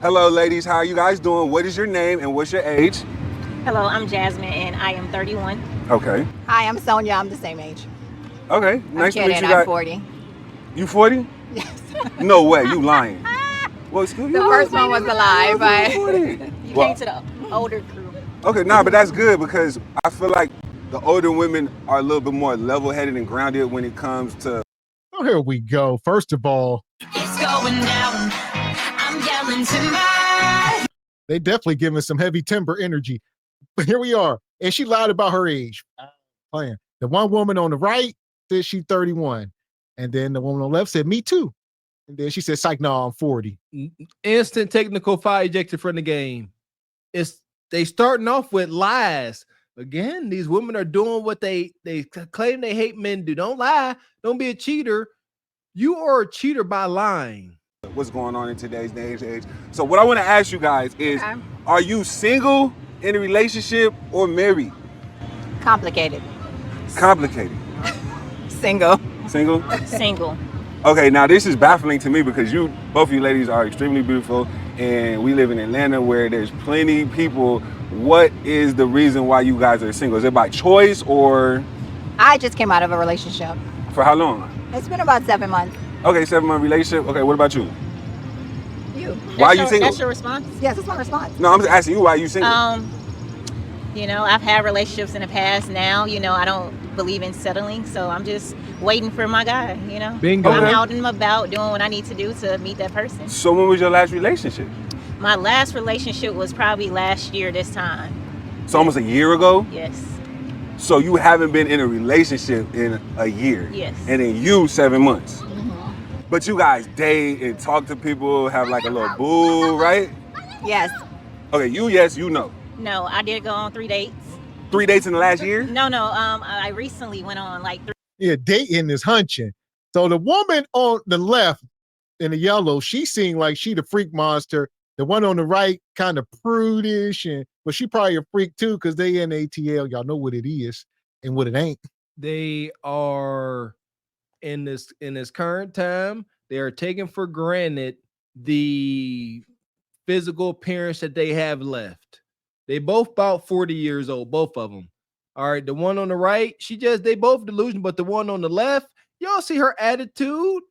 Hello, ladies. How are you guys doing? What is your name and what's your age? Hello, I'm Jasmine and I am 31. Okay. Hi, I'm Sonia. I'm the same age. Okay. I'm Nice to meet kidding. you I'm guys. 40. You 40? Yes. No way. You lying. Well, excuse The you. first one was a lie, but 40. You Well, came to the older crew. okay, nah, but that's good because I feel like the older women are a little bit more level-headed and grounded when it comes to. Oh, here we go. First of all, It's going down. I'm yelling tonight. they definitely giving some heavy timber energy. But here we are. And she lied about her age. Playing. The one woman on the right said she's 31. And then the woman on the left said, me too. And then she said, psych, no, I'm 40. Instant technical foul ejected from the game. They starting off with lies. Again, these women are doing what they claim they hate men do. Don't lie. Don't be a cheater. You are a cheater by lying. What's going on in today's day and age. So what I want to ask you guys is, are you single, in a relationship, or married? complicated. Complicated. Single. Single? Single. Okay, now this is baffling to me because both of you ladies are extremely beautiful and we live in Atlanta where there's plenty people. What is the reason why you guys are single? Is it by choice or? I just came out of a relationship. For how long? It's been about 7 months. Okay, 7-month relationship. Okay, what about you? You. Why are you single? That's your response? Yes, that's my response. No, I'm just asking you why are you single? You know, I've had relationships in the past. Now, you know, I don't believe in settling, so I'm just waiting for my guy, you know. Bingo. I'm Okay. out and about doing what I need to do to meet that person. So when was your last relationship? My last relationship was probably last year this time. So almost a year ago? Yes. So you haven't been in a relationship in a year? Yes. And then you 7 months? But you guys date and talk to people, have like a little boo, right? Yes. Okay, you yes, you no. No, I did go on 3 dates. 3 dates in the last year? No, I recently went on like 3. Yeah, dating is hunching. So the woman on the left in the yellow, she seemed like she the freak monster. The one on the right kind of prudish, but she probably a freak too because they in ATL. Y'all know what it is and what it ain't. They are in this current time, they are taking for granted the physical appearance that they have left. They both about 40 years old, both of them. All right, the one on the right, they both delusional, but the one on the left, y'all see her attitude.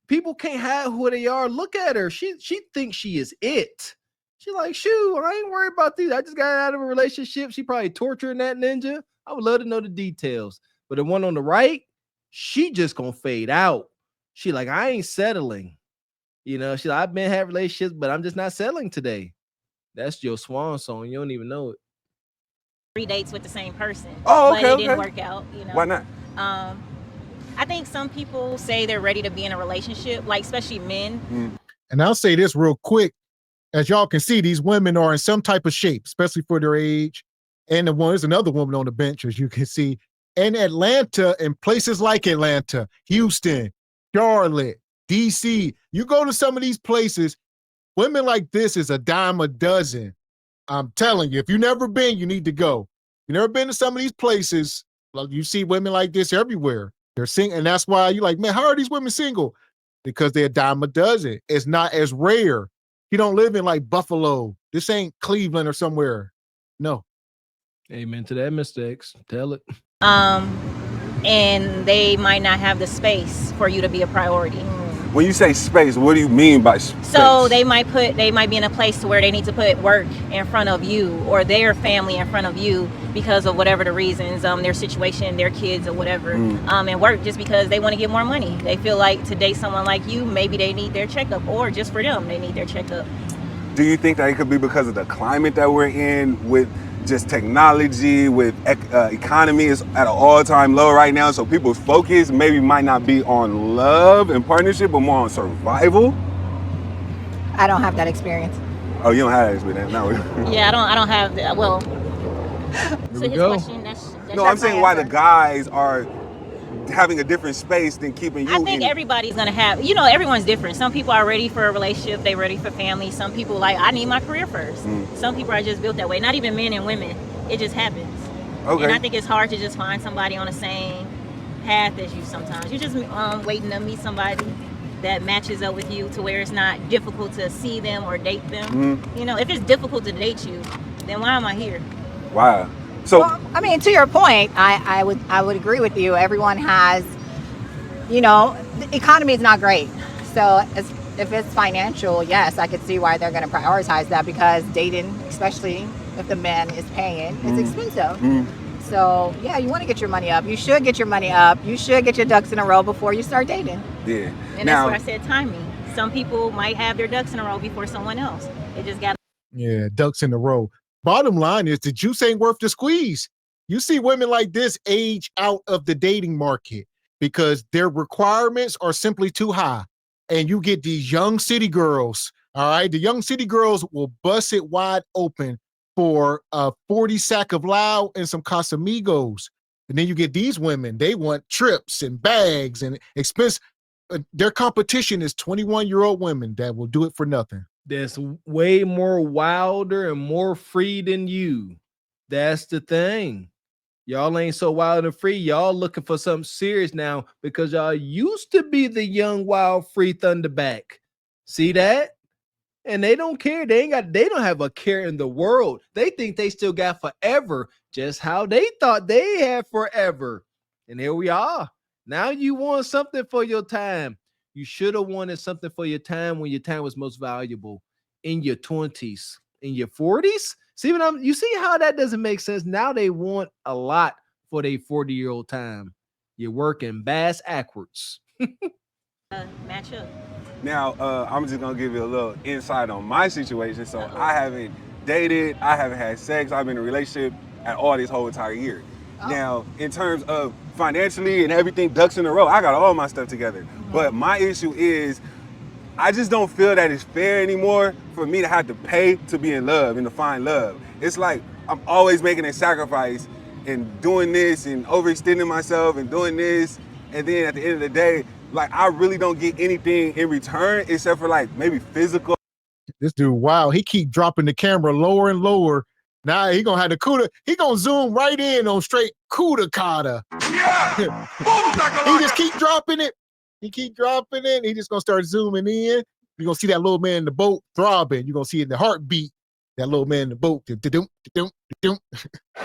People can't hide who they are. Look at her. She thinks she is it. She like, shoot, I ain't worried about these. I just got out of a relationship. She probably torturing that ninja. I would love to know the details. But the one on the right, she just gonna fade out. She like, I ain't settling. You know, she like, I've been had relationships, but I'm just not settling today. That's your swan song. You don't even know it. 3 dates with the same person. Oh, but okay, it didn't okay. work out, you know. Why not? I think some people say they're ready to be in a relationship, like especially men. And I'll say this real quick. As y'all can see, these women are in some type of shape, especially for their age. And there's another woman on the bench, as you can see. In Atlanta and places like Atlanta, Houston, Charlotte, DC, you go to some of these places, women like this is a dime a dozen. I'm telling you, if you've never been, you need to go. You've never been to some of these places, like you see women like this everywhere. They're single, and that's why you're like, man, how are these women single? Because they're a dime a dozen. It's not as rare. You don't live in like Buffalo. This ain't Cleveland or somewhere. No. Amen to that, Mr. X. Tell it. And they might not have the space for you to be a priority. When you say space, what do you mean by space? So they might be in a place to where they need to put work in front of you or their family in front of you because of whatever the reasons, their situation, their kids or whatever, and work just because they want to get more money. They feel like to date someone like you, maybe they need their checkup, or just for them, they need their checkup. Do you think that it could be because of the climate that we're in with just technology, with economy is at an all-time low right now, so people's focus maybe might not be on love and partnership, but more on survival? I don't have that experience. Oh, you don't have that experience? No. Yeah, I don't have that. Well, so we his go. question, that's No, I'm my saying why the answer. guys are having a different space than keeping you I think in. everybody's gonna have, you know, everyone's different. Some people are ready for a relationship, they ready for family. Some people like, I need my career first. Some people are just built that way. Not even men and women. It just happens. Okay. And I think it's hard to just find somebody on the same path as you sometimes. You're just waiting to meet somebody. that matches up with you to where it's not difficult to see them or date them. Mm-hmm. You know, if it's difficult to date you, then why am I here? Wow. So Well, I mean, to your point, I would agree with you. Everyone has, you know, the economy is not great. So if it's financial, yes, I could see why they're going to prioritize that, because dating, especially if the man is paying, is expensive. So yeah, you want to get your money up. You should get your money up. You should get your ducks in a row before you start dating. yeah. And Now, that's what I said, timing. Some people might have their ducks in a row before someone else. It just got Yeah, ducks in a row. Bottom line is the juice ain't worth the squeeze. You see women like this age out of the dating market because their requirements are simply too high. And you get these young city girls, all right? The young city girls will bust it wide open for a 40 sack of loud and some Casamigos. And then you get these women, they want trips and bags and expense. Their competition is 21-year-old women that will do it for nothing. That's way more wilder and more free than you. That's the thing. Y'all ain't so wild and free. Y'all looking for something serious now because y'all used to be the young, wild, free Thunderback. See that? And they don't care. They don't have a care in the world. They think they still got forever, just how they thought they had forever. And here we are. Now you want something for your time. You should have wanted something for your time when your time was most valuable, in your 20s, in your 40s. See what you see how that doesn't make sense? Now they want a lot for their 40-year-old time. You're working bass backwards. match up. now I'm just gonna give you a little insight on my situation. So I haven't dated, I haven't had sex, I've been in a relationship at all this whole entire year. Now, in terms of financially and everything, ducks in a row, I got all my stuff together. But my issue is I just don't feel that it's fair anymore for me to have to pay to be in love and to find love. It's like I'm always making a sacrifice and doing this and overextending myself and doing this. And then at the end of the day, like I really don't get anything in return except for like maybe physical. This dude, wow, he keep dropping the camera lower and lower. Now he gonna have the CUDA. He gonna zoom right in on straight CUDA kata. Yeah! He just keep dropping it. He keep dropping it. He just gonna start zooming in. You're gonna see that little man in the boat throbbing. You're gonna see it in the heartbeat. That little man in the boat.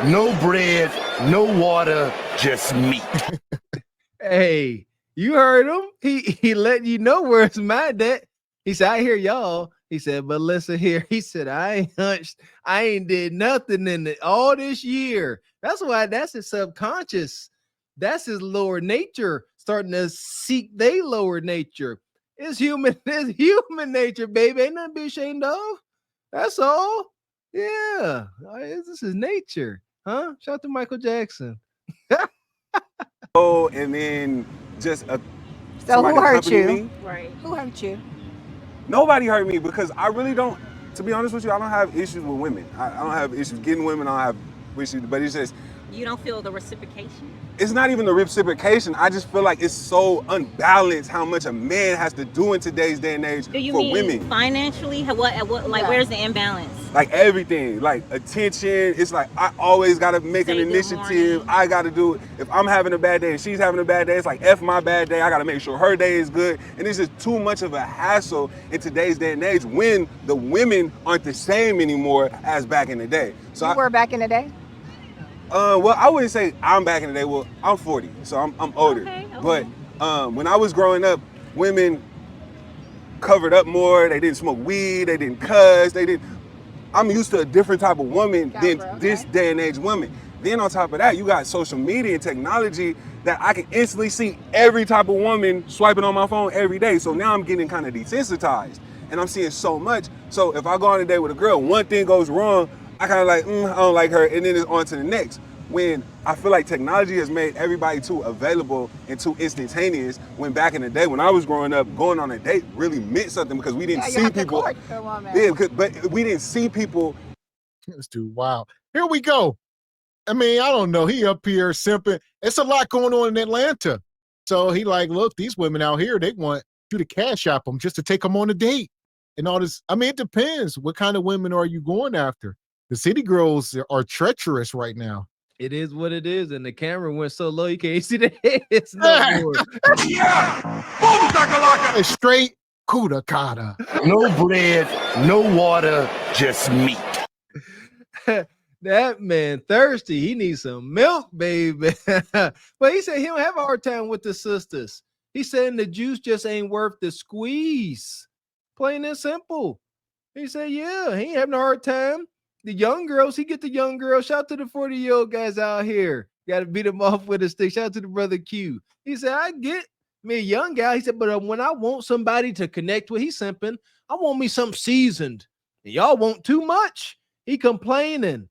No bread, no water, just meat. Hey, you heard him. He letting you know where it's mad at. He said, I hear y'all. He said, but listen here. He said, I ain't hunched. I ain't did nothing in it all this year. That's why that's his subconscious. That's his lower nature starting to seek their lower nature. It's human nature, baby. Ain't nothing to be ashamed of. That's all. Yeah. This is nature. Huh? Shout out to Michael Jackson. And then just So somebody who hurt accompany you? me. Right. Who hurt you? Nobody hurt me because I really don't, to be honest with you, I don't have issues with women. I don't have issues getting women, I don't have issues, but it's just, You don't feel the reciprocation? it's not even the reciprocation. I just feel like it's so unbalanced how much a man has to do in today's day and age Do you for mean women. financially? What like Yeah. where's the imbalance? Like everything, like attention. It's like I always gotta make an Say good initiative. morning. I gotta do it. If I'm having a bad day and she's having a bad day, it's like F my bad day. I gotta make sure her day is good. And it's just too much of a hassle in today's day and age when the women aren't the same anymore as back in the day. So You were back in the day? well, I wouldn't say I'm back in the day. Well, I'm 40, so I'm older. Okay. But when I was growing up, women covered up more. They didn't smoke weed. They didn't cuss. They didn't. I'm used to a different type of woman than Gotcha, okay. this day and age woman. Then on top of that, you got social media and technology that I can instantly see every type of woman swiping on my phone every day. So now I'm getting kind of desensitized and I'm seeing so much. So if I go on a date with a girl, one thing goes wrong, I kind of like, I don't like her, and then it's on to the next. When I feel like technology has made everybody too available and too instantaneous, when back in the day, when I was growing up, going on a date really meant something because we didn't Yeah, you see have to people. court the woman. Yeah, but we didn't see people. This dude, wow. Here we go. I mean, I don't know. He up here simping. It's a lot going on in Atlanta. So he like, look, these women out here, they want you to cash app them just to take them on a date and all this. I mean, it depends. What kind of women are you going after? The city girls are treacherous right now. It is what it is, and the camera went so low you can't see the heads no more. It's straight kuda kata. No bread, no water, just meat. That man thirsty. He needs some milk, baby. But he said he don't have a hard time with the sisters. He said the juice just ain't worth the squeeze. Plain and simple. He said, yeah, he ain't having a hard time. The young girls, he get the young girls. Shout out to the 40-year-old guys out here. Got to beat them off with a stick. Shout out to the brother Q. He said, I get me a young guy. He said, but when I want somebody to connect with, he's simping. I want me something seasoned. And y'all want too much. He complaining.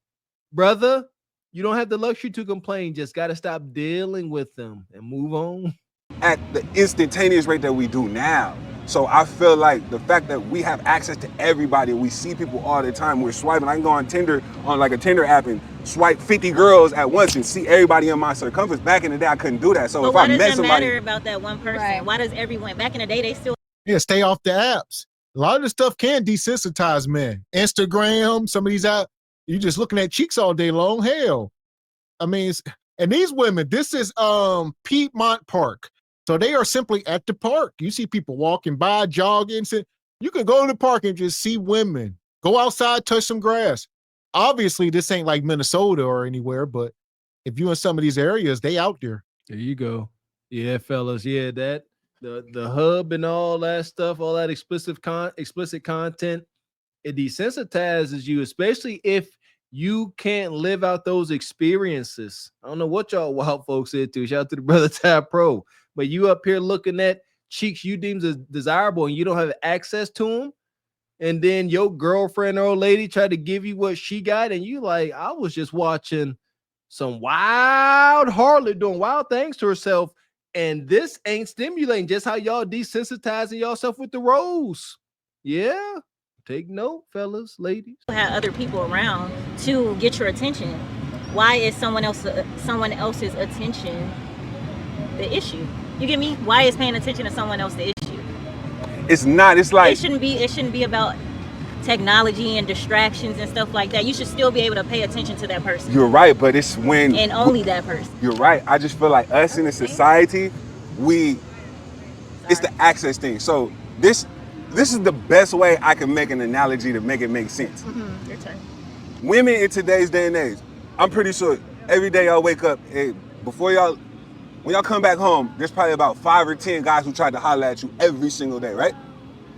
Brother, you don't have the luxury to complain. Just got to stop dealing with them and move on. At the instantaneous rate that we do now. So I feel like the fact that we have access to everybody, we see people all the time. We're swiping. I can go on Tinder, on like a Tinder app, and swipe 50 girls at once and see everybody in my circumference. Back in the day, I couldn't do that. So But if why I does met it somebody, matter about that one person? Right. Why does everyone back in the day they still Yeah, stay off the apps. A lot of this stuff can desensitize men. Instagram, some of these out, you just looking at cheeks all day long. Hell, I mean, and these women, this is Piedmont Park. So they are simply at the park. You see people walking by, jogging. So you can go to the park and just see women. Go outside, touch some grass. Obviously, this ain't like Minnesota or anywhere, but if you're in some of these areas, they out there. There you go. Yeah, fellas. Yeah, that the hub and all that stuff, all that explicit content, it desensitizes you, especially if you can't live out those experiences. I don't know what y'all wild folks into. Shout out to the brother Ty Pro. But you up here looking at cheeks you deem as desirable and you don't have access to them. And then your girlfriend or old lady tried to give you what she got. And you like, I was just watching some wild harlot doing wild things to herself. And this ain't stimulating. Just how y'all desensitizing yourself with the rose. Yeah. Take note, fellas, ladies. have other people around to get your attention? Why is someone else's attention the issue? You get me? Why is paying attention to someone else the issue? it's not. It's like It shouldn't be about technology and distractions and stuff like that. You should still be able to pay attention to that person you're right, but it's when and only that person. you're right. I just feel like us in a society, it's the access thing. So this is the best way I can make an analogy to make it make sense. Your turn. Women in today's day and age, I'm pretty sure every day y'all wake up, when y'all come back home, there's probably about 5 or 10 guys who tried to holler at you every single day, right?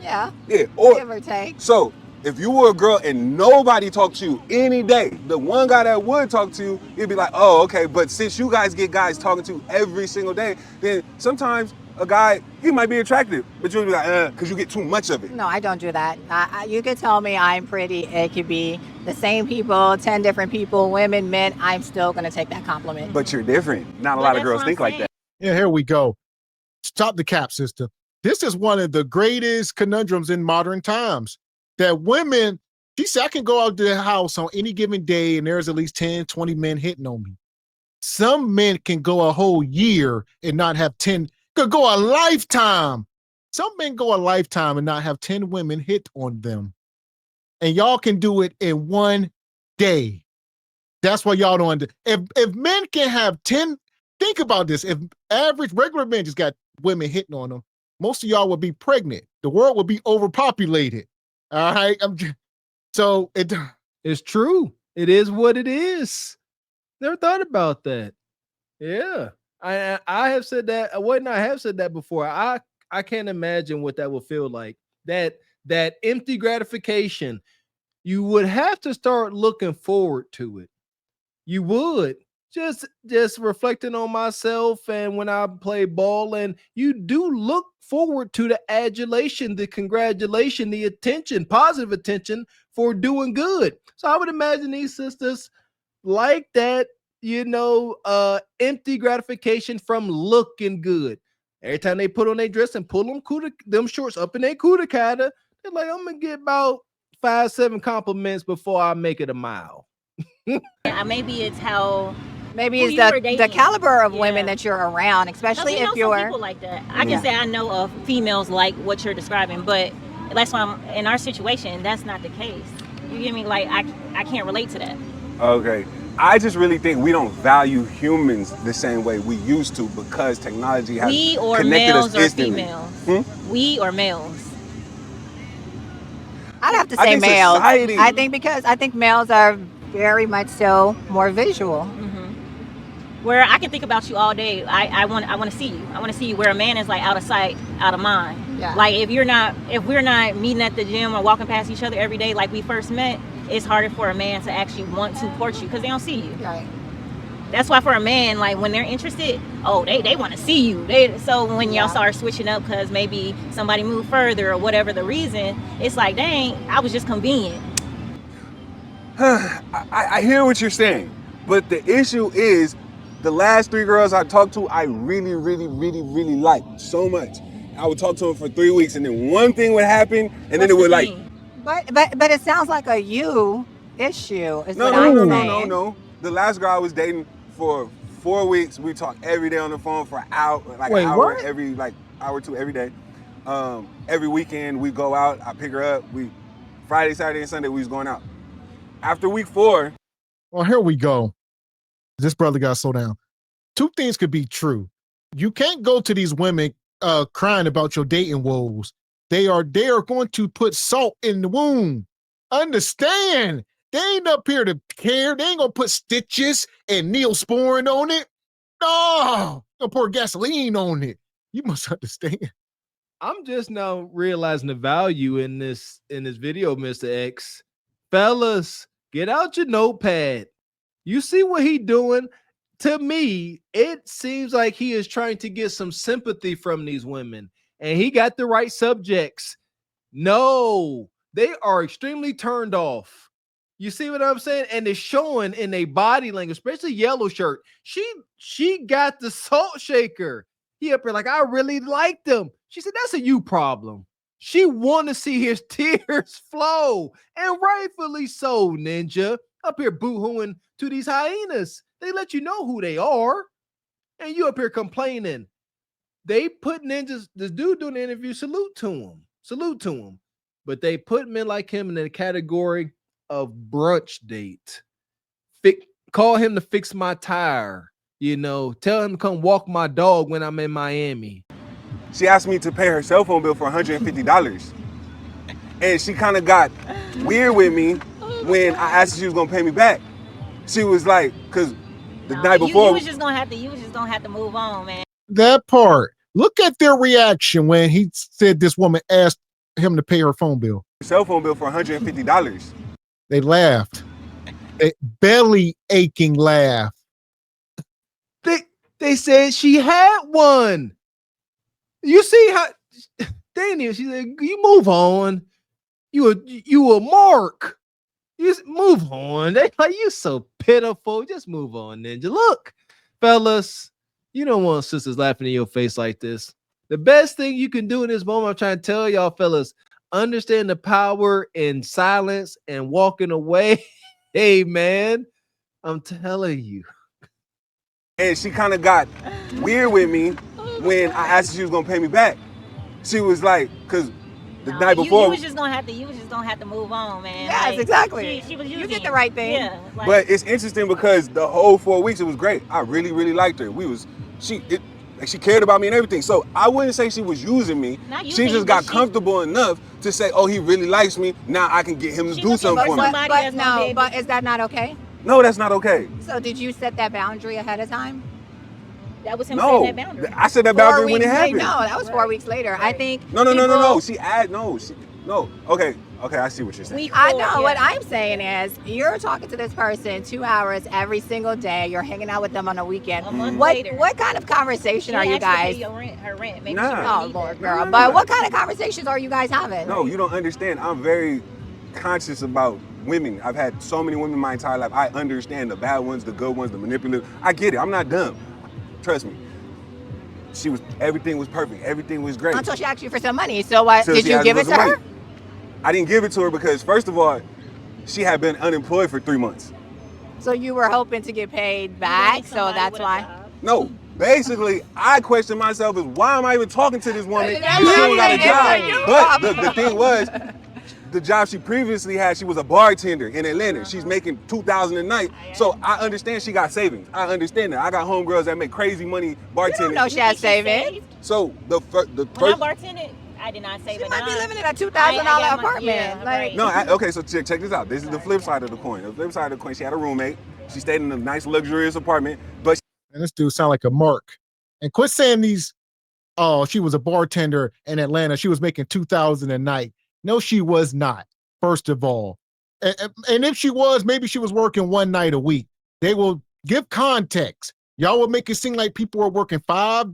Yeah, Yeah. Or give or take. so if you were a girl and nobody talked to you any day, the one guy that would talk to you, you'd be like, oh, okay. But since you guys get guys talking to you every single day, then sometimes a guy, he might be attractive, but you'll be like, because you get too much of it. No, I don't do that. You could tell me I'm pretty. It could be the same people, 10 different people, women, men. I'm still going to take that compliment. But you're different. Not a lot of girls think like that. Yeah, here we go. Stop the cap, sister. This is one of the greatest conundrums in modern times. That women, she said, I can go out to the house on any given day and there's at least 10, 20 men hitting on me. Some men can go a whole year and not have 10, could go a lifetime. Some men go a lifetime and not have 10 women hit on them. And y'all can do it in one day. That's why y'all don't if men can have 10, think about this. If average regular men just got women hitting on them, most of y'all would be pregnant. The world would be overpopulated. All right. It's true. It is what it is. Never thought about that. Yeah. I have said that. I have said that before. I can't imagine what that would feel like. That empty gratification. You would have to start looking forward to it. You would. Just reflecting on myself and when I play ball, and you do look forward to the adulation, the congratulation, the attention, positive attention for doing good. So I would imagine these sisters like that, empty gratification from looking good. Every time they put on their dress and pull them shorts up in their cooter cutter, they're like, I'm gonna get about 5-7 compliments before I make it a mile. Yeah, maybe it's how. Maybe who it's you were the dating. caliber of women Yeah. that you're around, especially if Some you're. people like that. I can say I know of females like what you're describing, but that's why in our situation, that's not the case. You get me? Like I can't relate to that. Okay. I just really think we don't value humans the same way we used to because technology has We or connected males us or instantly. females? We or males? I'd have to I say think males. society- I think males are very much so more visual. Where I can think about you all day. I want to see you. I want to see you. Where a man is like out of sight, out of mind. Yeah. Like if we're not meeting at the gym or walking past each other every day like we first met, it's harder for a man to actually want to court you because they don't see you. Right. That's why for a man, like when they're interested, they want to see you. So when y'all start switching up because maybe somebody moved further or whatever the reason, it's like, dang, I was just convenient. I hear what you're saying, but the issue is the last 3 girls I talked to, I really, really, really, really liked so much. I would talk to them for 3 weeks, and then one thing would happen, and then it would like. But it sounds like a you issue. Is No, what no, I'm no, no, saying. no. The last girl I was dating for 4 weeks, we talked every day on the phone for an hour, like Wait, an hour what? every like hour or two every day. Every weekend we go out. I pick her up. We Friday, Saturday, and Sunday we was going out. After week 4, Well, here we go. This brother got to slow down. 2 things could be true. You can't go to these women crying about your dating woes. They are going to put salt in the wound. Understand? They ain't up here to care. They ain't gonna put stitches and Neosporin on it. No, they'll pour gasoline on it. You must understand. I'm just now realizing the value in this video, Mr. X. Fellas, get out your notepad. You see what he doing? To me, it seems like he is trying to get some sympathy from these women, and he got the right subjects. No, they are extremely turned off. You see what I'm saying? And it's showing in a body language, especially yellow shirt. She got the salt shaker. He up here like, I really liked him. She said, that's a you problem. She want to see his tears flow, and rightfully so, Ninja. Up here boo-hooing to these hyenas. They let you know who they are, and you up here complaining. They put Ninjas, this dude doing the interview, salute to him. But they put men like him in the category of brunch date. Call him to fix my tire. Tell him to come walk my dog when I'm in Miami. she asked me to pay her cell phone bill for $150, and she kind of got weird with me when I asked if she was gonna pay me back. She was like, because the night before, you was just gonna have to move on, man. That part. Look at their reaction when he said this woman asked him to pay her phone bill. cell phone bill for $150. They laughed. A belly aching laugh. They said she had one. You see how Daniel, she said, you move on. You a mark. You just move on. They like, you so pitiful. Just move on, Ninja. Look, fellas, you don't want sisters laughing in your face like this. The best thing you can do in this moment, I'm trying to tell y'all, fellas, understand the power in silence and walking away. Hey, man, I'm telling you. And she kind of got weird with me when I asked if she was gonna pay me back. She was like, because the night before, you was just gonna have to move on, man. Yes, Like, exactly. She was You using did the right thing. Yeah, like, but it's interesting because the whole 4 weeks it was great. I really, really liked her. She cared about me and everything. So I wouldn't say she was using me. Not She using you, just but got she- comfortable enough to say, oh, he really likes me. Now I can get him to She do looking something for for me. somebody that's gonna be able- But is that not okay? No, that's not okay. So did you set that boundary ahead of time? that was him No, setting that boundary. I said that 4 boundary when weeks it happened. later. No, that was 4 weeks later. I think. No. people- No. Okay, I see what you're saying. Week I 4, know. yeah. What I'm saying is, you're talking to this person 2 hours every single day. You're hanging out with them on a weekend. A month What later. what kind of conversation She are you actually guys? paid her rent. Maybe Nah. she Oh really need Lord, that. girl. No. But what kind of conversations are you guys having? No, you don't understand. I'm very conscious about women. I've had so many women my entire life. I understand the bad ones, the good ones, the manipulative. I get it. I'm not dumb. Trust me. Everything was perfect. Everything was great. Until she asked you for some money. So what? Till Did she you asked give for it to some her? money. I didn't give it to her because, first of all, she had been unemployed for 3 months. So you were hoping to get paid You back. wanted So somebody that's with a why. job. No, basically, I questioned myself is why am I even talking to this woman if That's she don't got a not even job? you. But the thing was, the job she previously had, she was a bartender in Atlanta. She's making $2,000 a night. So I understand she got savings. I understand that. I got homegirls that make crazy money bartending. You don't know she has savings. So the When I first. bartended, I did not save She a might be dime. living in a $2,000 I got my- apartment. yeah, like, right. No, okay, so check this out. This is the flip side of the coin. The flip side of the coin, she had a roommate. She stayed in a nice, luxurious apartment, but And this dude sound like a mark. And quit saying these, oh, she was a bartender in Atlanta. She was making $2,000 a night. No, she was not, first of all. And if she was, maybe she was working one night a week. They will give context. Y'all will make it seem like people are working five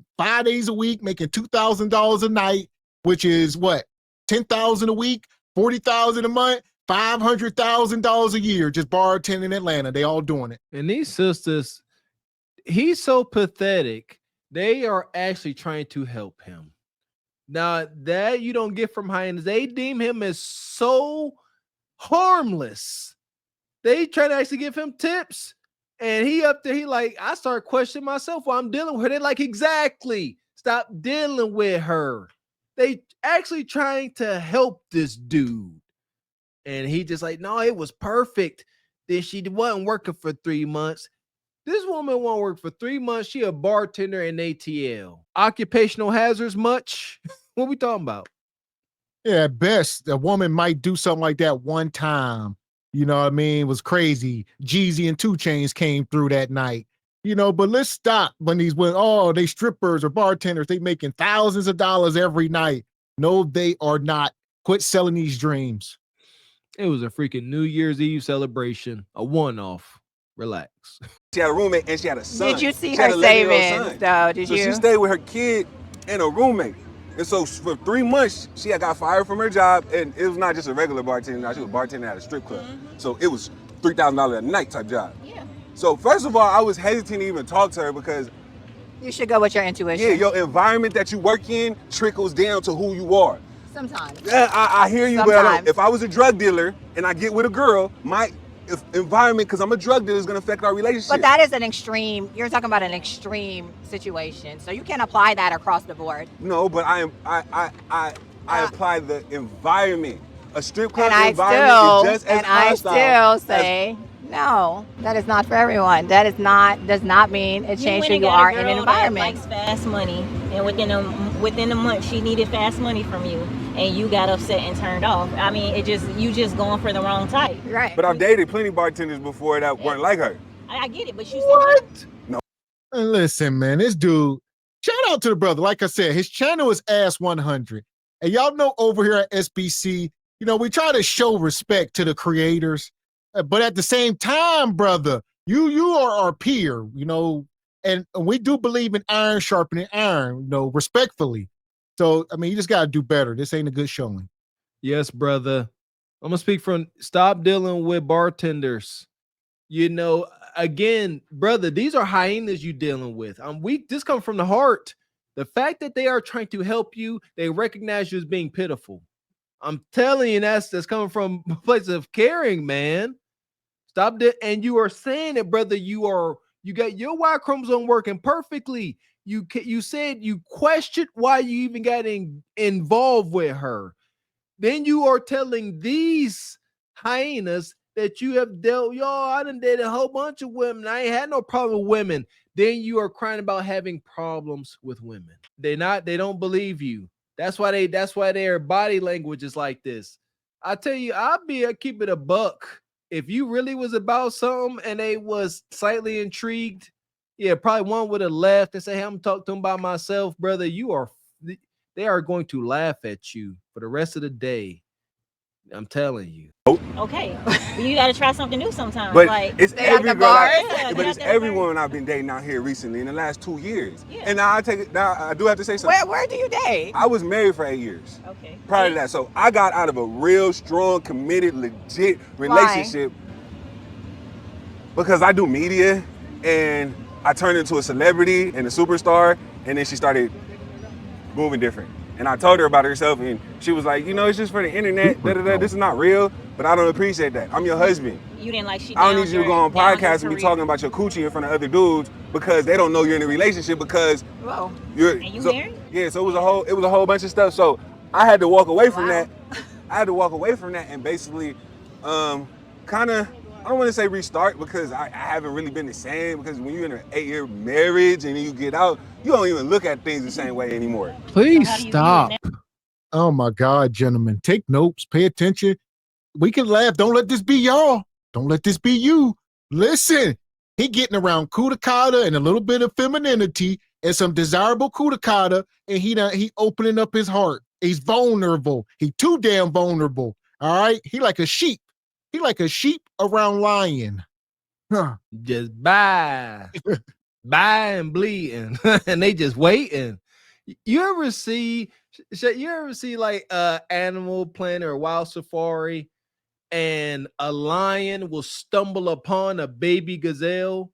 days a week, making $2,000 a night, which is what, 10,000 a week, 40,000 a month, $500,000 a year, just bartending in Atlanta. They all doing it. And these sisters, he's so pathetic. They are actually trying to help him. Now, that you don't get from hyenas, they deem him as so harmless. They try to actually give him tips. And he up there, he like, I start questioning myself while I'm dealing with her. They're like, exactly. Stop dealing with her. They actually trying to help this dude. And he just like, no, it was perfect. Then she wasn't working for 3 months. This woman won't work for 3 months. She a bartender in ATL. Occupational hazards much? What we talking about? Yeah, at best, a woman might do something like that one time. You know what I mean? It was crazy. Jeezy and 2 Chainz came through that night. You know, but let's stop when they strippers or bartenders, they making thousands of dollars every night. No, they are not. Quit selling these dreams. It was a freaking New Year's Eve celebration, a one-off. Relax. she had a roommate and she had a son. Did you see She her had a 11-year-old savings, son. though? Did so you? she stayed with her kid and a roommate. And so for 3 months, she had got fired from her job, and it was not just a regular bartender. Now she was bartending at a strip club. So it was $3,000 a night type job. Yeah. So first of all, I was hesitant to even talk to her because You should go with your intuition. yeah, your environment that you work in trickles down to who you are. Sometimes. Yeah, I hear you, but Sometimes. if I was a drug dealer and I get with a girl, my environment, because I'm a drug dealer, is going to affect our relationship. But that is an extreme. You're talking about an extreme situation, so you can't apply that across the board. No, but I apply the environment. A strip club And I environment is just as hostile. still say no. That is not for everyone. That is not does not mean it changed who you are in an environment. Likes fast money, and within a month she needed fast money from you, and you got upset and turned off. I mean, you just going for the wrong type. Right. But I've dated plenty bartenders before that weren't like her. I get it, but you what? And listen, man, this dude, shout out to the brother. Like I said, his channel is Ass 100. And y'all know over here at SBC, you know, we try to show respect to the creators. But at the same time, brother, you are our peer, you know, and we do believe in iron sharpening iron, you know, respectfully. So, I mean, you just got to do better. This ain't a good showing. Yes, brother. I'm going to speak from stop dealing with bartenders. You know, again, brother, these are hyenas you dealing with. This comes from the heart. The fact that they are trying to help you, they recognize you as being pitiful. I'm telling you, that's coming from a place of caring, man. Stop that. And you are saying it, brother. You got your Y chromosome working perfectly. You said you questioned why you even got involved with her. Then you are telling these hyenas that you have dealt, I done dated a whole bunch of women. I ain't had no problem with women. Then you are crying about having problems with women. They don't believe you. That's why their body language is like this. I tell you, I keep it a buck. If you really was about something and they was slightly intrigued, yeah, probably one would have left and say, hey, I'm gonna talk to them by myself, brother. They are going to laugh at you for the rest of the day. I'm telling you. Okay, but you got to try something new sometimes. But like it's every girl. but It's every woman I've been dating out here recently in the last 2 years. Yeah. And now I do have to say something. Where do you date? I was married for 8 years. Okay. Prior to that, so I got out of a real strong, committed, legit relationship because I do media and I turned into a celebrity and a superstar, and then she started moving different. And I told her about herself, and she was like, it's just for the internet. This is not real, but I don't appreciate that. I'm your husband. You didn't like she. I don't need you to go on podcasts and be talking about your coochie in front of other dudes because they don't know you're in a relationship because And you married? Yeah, so it was a whole bunch of stuff. So I had to walk away from that I had to walk away from that and basically kind of, I don't want to say restart because I haven't really been the same, because when you're in an 8-year marriage and then you get out, you don't even look at things the same way anymore. Please how do you view it stop. Oh my God, gentlemen, take notes, pay attention. We can laugh. Don't let this be y'all. Don't let this be you. Listen, he getting around kudakata and a little bit of femininity and some desirable kudakata, and he opening up his heart. He's vulnerable. He too damn vulnerable. All right, he like a sheep. He like a sheep around lion. Huh. Just buy and bleeding, and they just waiting. You ever see like Animal Planet or Wild Safari, and a lion will stumble upon a baby gazelle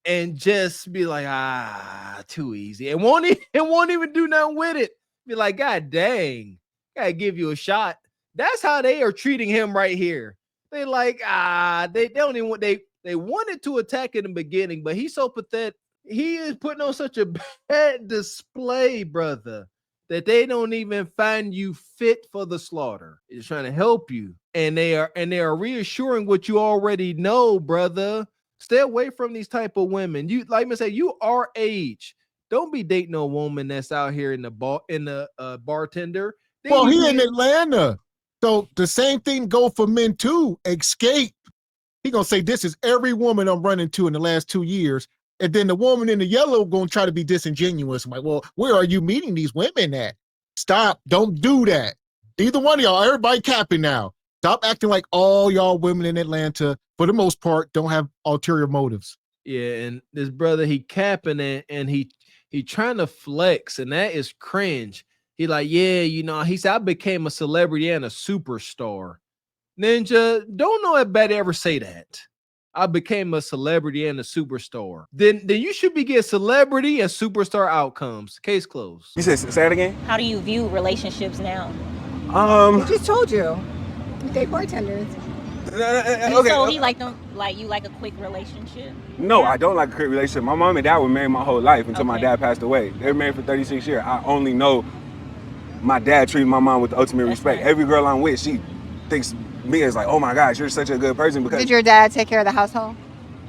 and just be like, too easy. It won't even do nothing with it. Be like, God dang, gotta give you a shot. That's how they are treating him right here. They like, they don't even want, they wanted to attack in the beginning, but he's so pathetic. He is putting on such a bad display, brother, that they don't even find you fit for the slaughter. It's trying to help you, and they are reassuring what you already know, brother. Stay away from these type of women. You, like I say, you are age. Don't be dating a woman that's out here in the bar, bartender. Well, he in Atlanta, so the same thing go for men too. Escape. He gonna say, this is every woman I'm running to in the last 2 years. And then the woman in the yellow gonna try to be disingenuous. I'm like, well, where are you meeting these women at? Stop. Don't do that. Either one of y'all, everybody capping now. Stop acting like all y'all women in Atlanta, for the most part, don't have ulterior motives. Yeah, and this brother, he capping it, and he trying to flex, and that is cringe. He like, yeah, he said, I became a celebrity and a superstar. Ninja, don't know anybody ever say that. I became a celebrity and a superstar. Then you should be getting celebrity and superstar outcomes. Case closed. You said, say it again? How do you view relationships now? I just told you. We date bartenders. Okay. So he like them, like you like a quick relationship? No, I don't like a quick relationship. My mom and dad were married my whole life until my Okay. dad passed away. They were married for 36 years. I only know my dad treated my mom with the ultimate That's respect. nice. Every girl I'm with, she thinks me as like, oh my gosh, you're such a good person, because Did your dad take care of the household?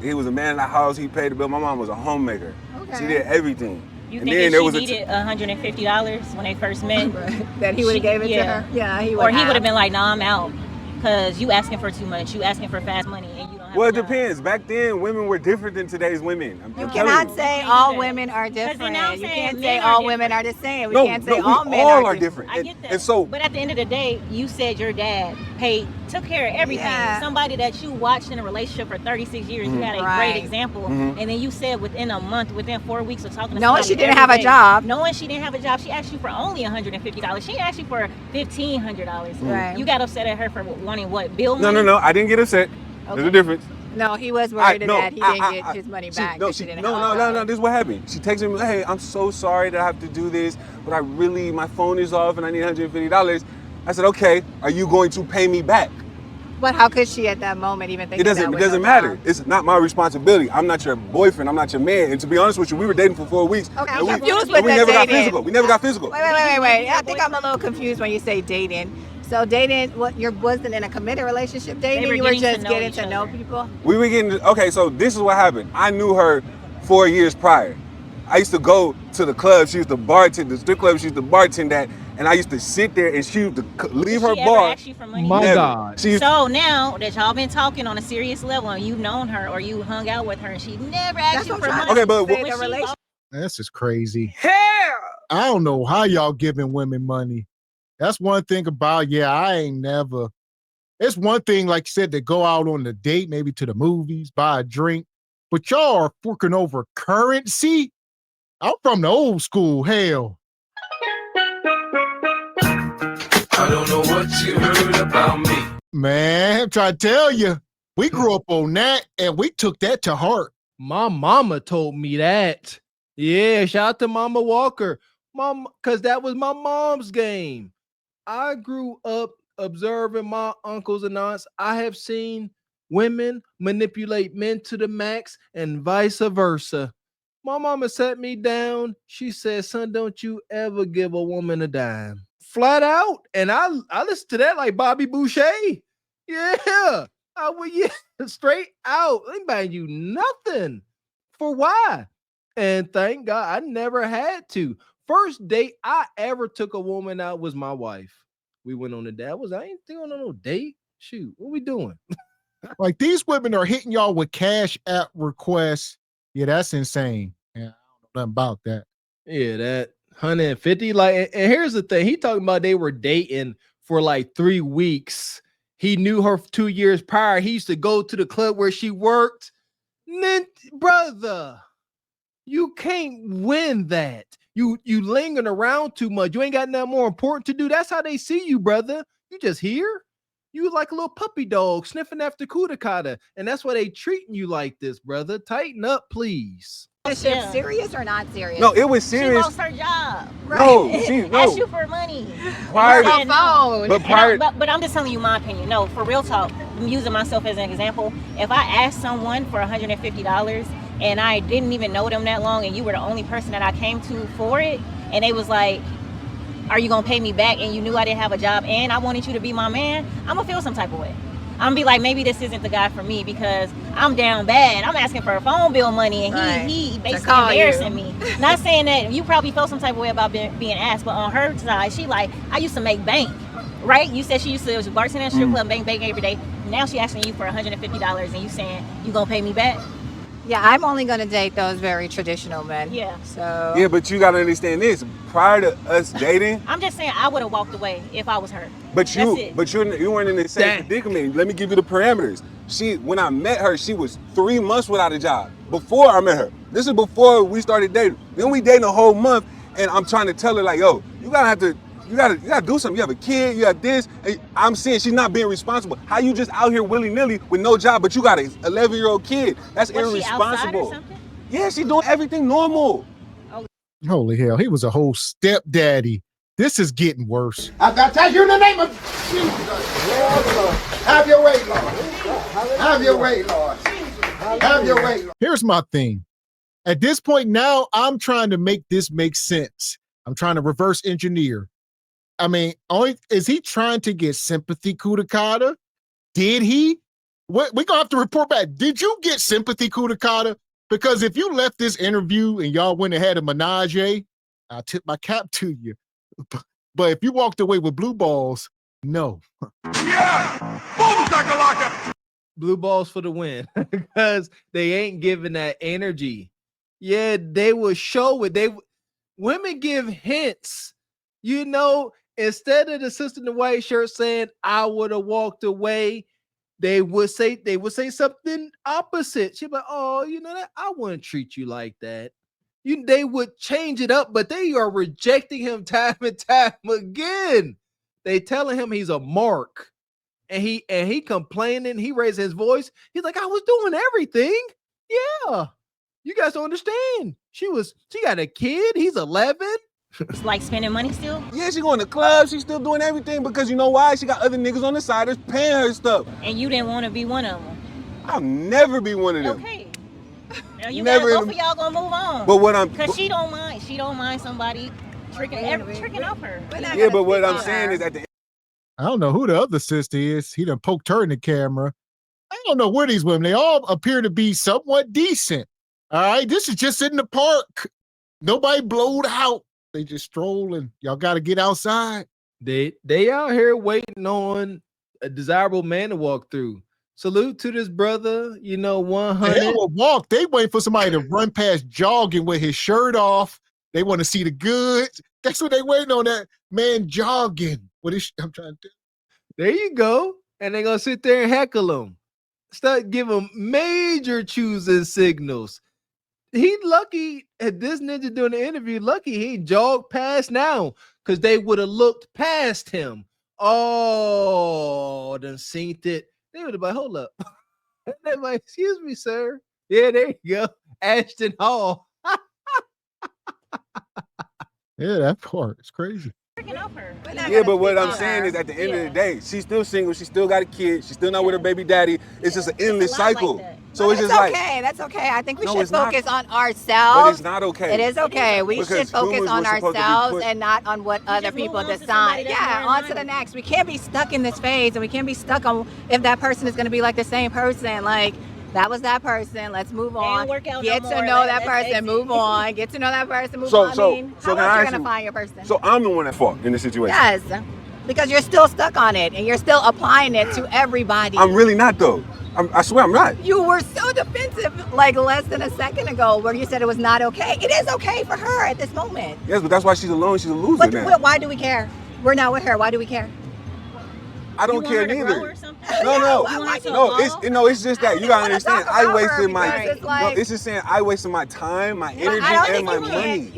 he was a man in the house, he paid the bill. My mom was a homemaker. Okay. She did everything. You And think then if there she was needed $150 when they first met, That he would have gave it to yeah. her? Yeah, he would. or he would have been like, "Nah, I'm out," because you asking for too much. You asking for fast money, and you don't have. Well, a it job. depends. Back then, women were different than today's women. I'm You telling cannot you. say can't all do that. women are then different. I'm You saying can't men say are all women are different. the same. We No, can't say we all men all are are different. different. I get that. And so, but at the end of the day, you said your dad took care of everything. Yeah. Somebody that you watched in a relationship for 36 years, you had a Right. great example. Mhm. And then you said within a month, within 4 weeks of talking to Knowing somebody she didn't every have a day, job. knowing she didn't have a job, she asked you for only $150. She asked you for $1,500. Right. You got upset at her for wanting what? Bill no, money? no, I didn't get upset. There's a Okay. difference. No, he was worried that he didn't get his money she- back. No, 'cause she, she didn't no, have no, a no, job. no. This is what happened. She texted me, "Hey, I'm so sorry that I have to do this, but my phone is off and I need $150." I said, "Okay, are you going to pay me back?" But how could she at that moment even think It doesn't. that It with doesn't no matter. job? It's not my responsibility. I'm not your boyfriend. I'm not your man. And to be honest with you, we were dating for 4 weeks. Okay, I'm and we, confused and with we the never got dating. physical. We never got physical. Wait. Did you I your think I'm a little confused when you say dating. So dating, what, you wasn't in a committed relationship dating? were You were getting to just know getting each to know other. people? We were getting, okay, so this is what happened. I knew her 4 years prior. I used to go to the club. She used to bartend, the strip club she used to bartend at, and I used to sit there and she used to leave her Did she ever bar. ask you for money? My Never. God. She used, So now that y'all been talking on a serious level and you've known her or you hung out with her and she never asked That's you what for I'm money. trying Okay, but to say, was the she relationship. This is crazy. I don't know how y'all giving women money. That's one thing about, I ain't never. It's one thing, like you said, to go out on a date, maybe to the movies, buy a drink, but y'all are forking over currency. I'm from the old school, hell. I don't know what you heard about me. Man, I'm trying to tell you, we grew up on that and we took that to heart. My mama told me that. Yeah, shout out to Mama Walker. Mom, because that was my mom's game. I grew up observing my uncles and aunts. I have seen women manipulate men to the max and vice versa. My mama sat me down. She said, son, don't you ever give a woman a dime. flat out. And I listen to that like Bobby Boucher. Yeah. I would, yeah, straight out. Ain't buying you nothing. For why? And thank God I never had to. First date I ever took a woman out was my wife. We went on a date. I ain't doing no date. Shoot, what we doing? Like these women are hitting y'all with cash app requests. Yeah, that's insane. Yeah, I don't know nothing about that. Yeah, that 150. Like, and here's the thing. He talking about they were dating for like 3 weeks. He knew her 2 years prior. He used to go to the club where she worked. Brother, you can't win that. You lingering around too much. You ain't got nothing more important to do. That's how they see you, brother. You just here. You like a little puppy dog sniffing after Kudakata. And that's why they treating you like this, brother. Tighten up, please. Relationship serious or not serious? No, it was She serious. lost her job. No, Asked you for money. Prior You said no. But prior, But I'm just telling you my opinion. No, for real talk, I'm using myself as an example. If I asked someone for $150 and I didn't even know them that long and you were the only person that I came to for it, and they was like, are you gonna pay me back? And you knew I didn't have a job and I wanted you to be my man, I'm gonna feel some type of way. I'm gonna be like, maybe this isn't the guy for me because I'm down bad. I'm asking for a phone bill money and he basically embarrassing me. Not saying that you probably felt some type of way about being asked, but on her side, she like, I used to make bank, right? You said she used to bartend at strip club, bank every day. Now she asking you for $150 and you saying, you gonna pay me back? Yeah, I'm only going to date those very traditional men. Yeah. So. yeah, but you gotta understand this. Prior to us dating, I'm just saying I would have walked away if I was her. but That's it. you weren't in the same predicament. Let me give you the parameters. When I met her, she was 3 months without a job. Before I met her, this is before we started dating. Then we dated a whole month, and I'm trying to tell her like, yo, you gotta do something. You have a kid, you have this. And I'm saying she's not being responsible. How you just out here willy-nilly with no job, but you got an 11-year-old kid? That's Was she outside irresponsible. or something? Yeah, she's doing everything normal. Holy hell, he was a whole stepdaddy. This is getting worse. I baptize you in the name of Jesus. Have your way, Lord. Have your way, Lord. Have your way, Lord. Here's my thing. At this point now, I'm trying to make this make sense. I'm trying to reverse engineer. I mean, is he trying to get sympathy, Kudakata? Did he? We're going to have to report back. Did you get sympathy, Kudakata? Because if you left this interview and y'all went and had a menage, I'll tip my cap to you. But if you walked away with blue balls, no. Yeah! Boom, shakalaka! Blue balls for the win. Because they ain't giving that energy. Yeah, they will show it. Women give hints. You know, instead of the sister in the white shirt saying, I would have walked away, they would say something opposite. She'd be like, oh, you know that I wouldn't treat you like that. They would change it up, but they are rejecting him time and time again. They telling him he's a mark. And he complaining, he raised his voice. He's like, I was doing everything. Yeah. You guys don't understand. She got a kid, he's 11. It's like spending money still? Yeah, she going to clubs, she's still doing everything because you know why? She got other niggas on the side that's paying her stuff. And you didn't want to be one of them. I'll never be one of them. Okay. Now you Never both of y'all gonna move on. But what I'm because she don't mind somebody tricking off her. Yeah, but what I'm saying is at the I don't know who the other sister is. He done poked her in the camera. I don't know where these women, they all appear to be somewhat decent. All right, this is just in the park. Nobody blowed out. They just strolling. Y'all got to get outside. They out here waiting on a desirable man to walk through. Salute to this brother, 100. They will walk. They wait for somebody to run past jogging with his shirt off. They want to see the goods. That's what they waiting on, that man jogging. I'm trying to do. There you go. And they're going to sit there and heckle him. Start giving major choosing signals. He lucky at this ninja doing the interview. Lucky he jogged past now because they would have looked past him. Oh, done seen it. They would have been like, hold up. They're like, excuse me, sir. Yeah, there you go. Ashton Hall. Yeah, that part. It's crazy. Yeah, but what I'm saying is at the end of the day, she's still single. She still got a kid. She's still not with her baby daddy. It's just an endless cycle. So it's That's just like, okay. That's okay. I think we No, should it's not. focus on but ourselves. it's not okay. It is okay. We Because should focus humans on were supposed to be ourselves put- and not on what other just move people on to somebody decide. that's Yeah, more in on to the line. next. We can't be stuck in this phase, and we can't be stuck on if that person is going to be like the same person. Like, that was that person. Let's move on. don't work out Get no to more. know Like, that let's person. exit. Move on. Get to know that person. Move So- on. so- I mean, so how can I else ask you're going you- to find your person? So I'm the one at fault in this situation. Yes, because you're still stuck on it, and you're still applying it to everybody. I'm really not though. I swear I'm not. You were so defensive like less than a second ago where you said it was not okay. It is okay for her at this moment. Yes, but that's why she's alone. She's a loser But now. why do we care? We're not with her. Why do we care? I don't You want care her to grow neither. or something? No, You no, want her to no. evolve? It's just that you don't gotta wanna understand. talk I about her wasted my. because it's No, like- it's just saying I wasted my time, my But energy, I don't and think my you money.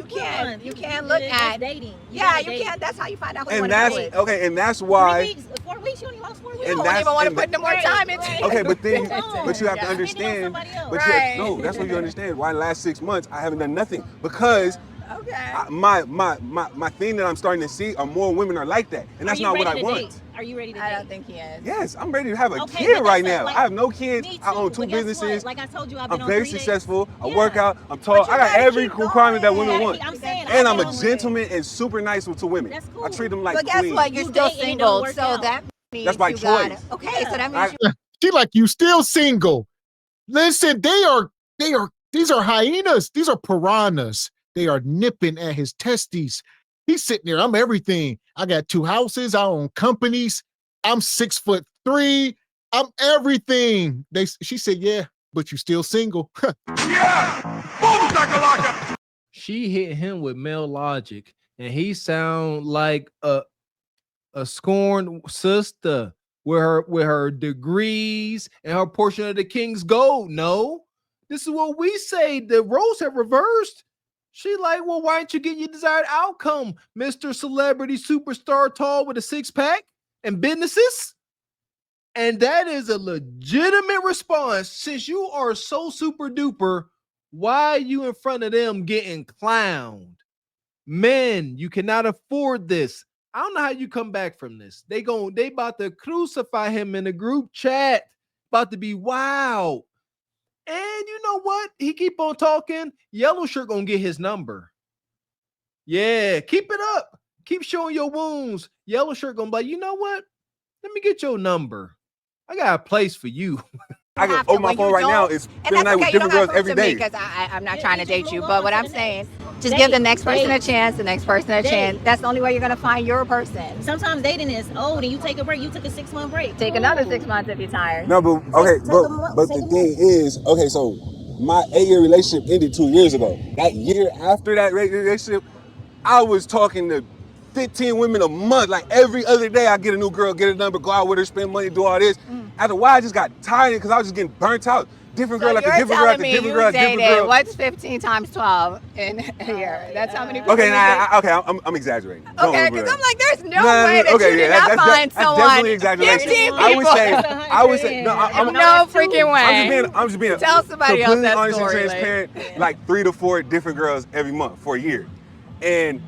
You can't look at. dating. You Yeah, gotta you date. can't. That's how you find out who you And want to that's be with. okay. And that's 3 why. weeks, 4 weeks, you only lost 4 weeks. You and don't that's- even want to and put no more Right, time into right. it. Okay, but then, Move on. but you have to Yeah. understand. Somebody else. But Right. no, that's what you understand. Why the last 6 months I haven't done nothing because Okay. my thing that I'm starting to see are more women are like that, and that's Are you not what I ready to want. date? Are you ready to I date? don't think he is. Yes, I'm ready to have a Okay, kid but right that's now. like- I have no kids. Me I own too, 2 but guess businesses. what? Like I told you, I've been I'm on very 3 dates. successful. I Yeah. work out. I'm tall. you I got gotta every keep requirement that going. women Yeah, want. I'm saying, And I've I'm been a on gentleman and super nice to women. That's I cool. treat them like But guess queens. what? You're You still date and it single, don't work so out. that means That's my you gotta. choice. Okay, so that I- means you. She like, you still single. Listen, these are hyenas. These are piranhas. They are nipping at his testes. He's sitting there. I'm everything. I got 2 houses. I own companies. I'm 6'3". I'm everything. She said, yeah, but you still single. She hit him with male logic, and he sound like a scorned sister with her degrees and her portion of the king's gold. No, this is what we say. The roles have reversed. She like, well, why don't you get your desired outcome, Mr. Celebrity Superstar Tall with a 6-pack and businesses? And that is a legitimate response. Since you are so super duper, why are you in front of them getting clowned? Men, you cannot afford this. I don't know how you come back from this. They about to crucify him in a group chat. About to be wild. And you know what? He keep on talking. Yellow shirt gonna get his number. Yeah, keep it up. Keep showing your wounds. Yellow shirt gonna be like, you know what? Let me get your number. I got a place for you. I can open my phone right now. It's spending night with different girls every day. Because I'm not trying to just date you, move but on what to I'm the saying, next. just give the Date, next person date. a chance, the next person a Date. chance. That's the only way you're gonna find your person. Sometimes dating is old and you take a break. You took a 6-month break. Take another 6 months if you're tired. No, but okay, take a month, but take the a thing is, okay, so my 8-year relationship ended 2 years ago. That year after that relationship, I was talking to 15 women a month. Like every other day, I get a new girl, get a number, go out with her, spend money, do all this. After a while, I just got tired because I was just getting burnt out. Different girl So after you're different girl telling after me different you girl after different dated, girl. what's 15 times 12 in a year? That's how many people Okay, you nah, date? I'm exaggerating. Don't Okay, worry because about I'm like, there's no Nah, way that okay, you yeah, did not that's find that's someone. definitely exaggeration. 15 I would say, people. no, I'm No freaking way. I'm just being Tell somebody else completely that honest story, and transparent. Like 3 to 4 different girls every month for a year, and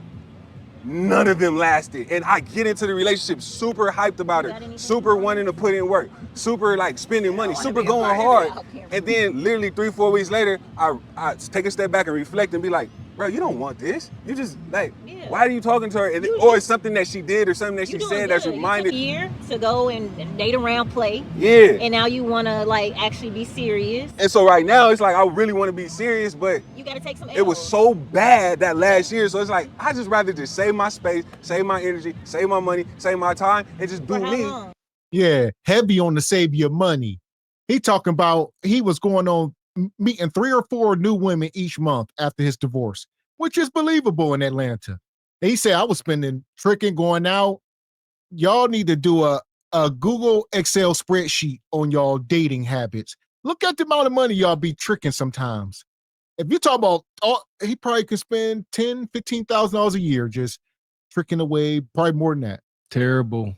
none of them lasted. And I get into the relationship super hyped about her, super wanting to put in work, super like spending money, super going hard. And then literally 3-4 weeks later, I take a step back and reflect and be like, bro, you don't want this. You just like, why are you talking to her? And, or it's something that she did or something that she said that's reminded. You took a year to go and date around, play. Yeah. And now you want to like actually be serious. And so right now it's like I really want to be serious, but You got to take some it was L's. so bad that last year. So it's like I just rather just save my space, save my energy, save my money, save my time, and just do For how me. long? Yeah, heavy on the save your money. He talking about he was going on meeting 3 or 4 new women each month after his divorce, which is believable in Atlanta. And he said, I was spending tricking, going out. Y'all need to do a Google Excel spreadsheet on y'all dating habits. Look at the amount of money y'all be tricking sometimes. If you talk about, he probably could spend $10,000, $15,000 a year just tricking away, probably more than that. Terrible.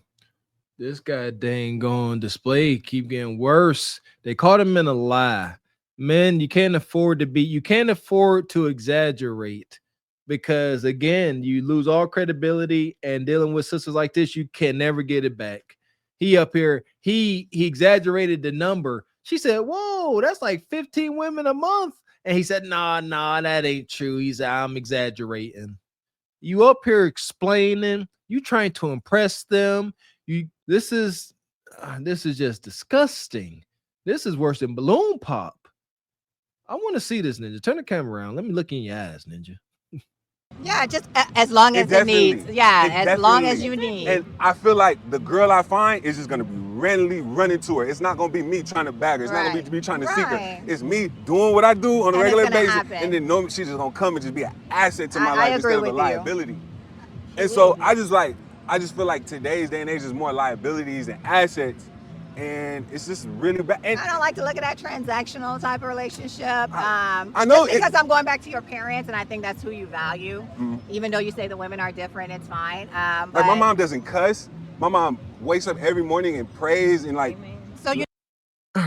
This guy dang on display keep getting worse. They caught him in a lie. Men, you can't afford to exaggerate, because again, you lose all credibility, and dealing with sisters like this, you can never get it back. He up here, he exaggerated the number She said, whoa, that's like 15 women a month. And he said, nah, that ain't true. He said, I'm exaggerating. You up here explaining, you trying to impress them. This is just disgusting. This is worse than balloon pop. I want to see this, Ninja. Turn the camera around. Let me look in your eyes, Ninja. Yeah, just as long as it needs. Yeah, as long as you need. And I feel like the girl I find is just gonna be randomly running to her. It's not gonna be me trying to bag her. It's not gonna be me trying to seek her. It's me doing what I do on a regular basis, and then she's just gonna come and just be an asset to my life instead of a liability. And so I just feel like today's day and age is more liabilities than assets. And it's just really bad. And I don't like to look at that transactional type of relationship. I know just because I'm going back to your parents, and I think that's who you value. Even though you say the women are different, it's fine. Like my mom doesn't cuss. My mom wakes up every morning and prays and like.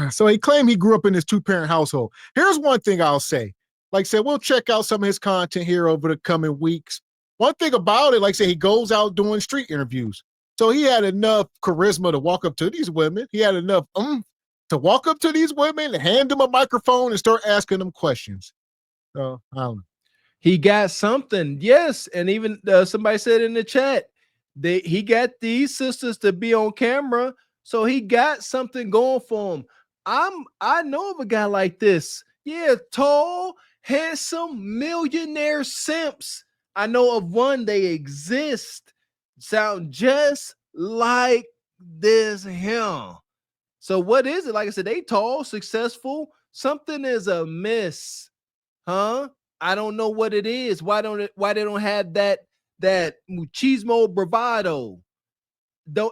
So he claimed he grew up in this 2-parent household. Here's one thing I'll say. Like I said, we'll check out some of his content here over the coming weeks. One thing about it, like I said, he goes out doing street interviews. So he had enough charisma to walk up to these women. He had enough to walk up to these women, hand them a microphone, and start asking them questions. So I don't know. He got something, yes. And even somebody said in the chat, he got these sisters to be on camera, so he got something going for him. I know of a guy like this. Yeah, tall, handsome, millionaire simps. I know of one. They exist. Sound just like this him. So what is it? Like I said, they tall, successful. Something is amiss, huh? I don't know what it is. Why they don't have that machismo bravado?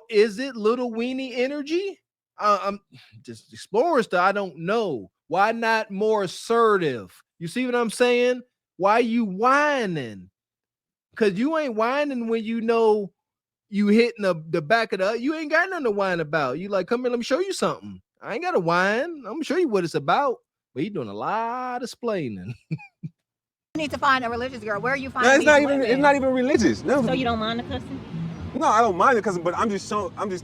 Is it little weenie energy? I'm just exploring stuff. I don't know. Why not more assertive? You see what I'm saying? Why you whining? Because you ain't whining when you know you hitting the back of the, you ain't got nothing to whine about. You like, come here, let me show you something. I ain't got to whine. I'm gonna show you what it's about. But he doing a lot of explaining. You need to find a religious girl. Where are you finding it's not even religious. No. So you don't mind the cussing? No, I don't mind the cussing, but I'm just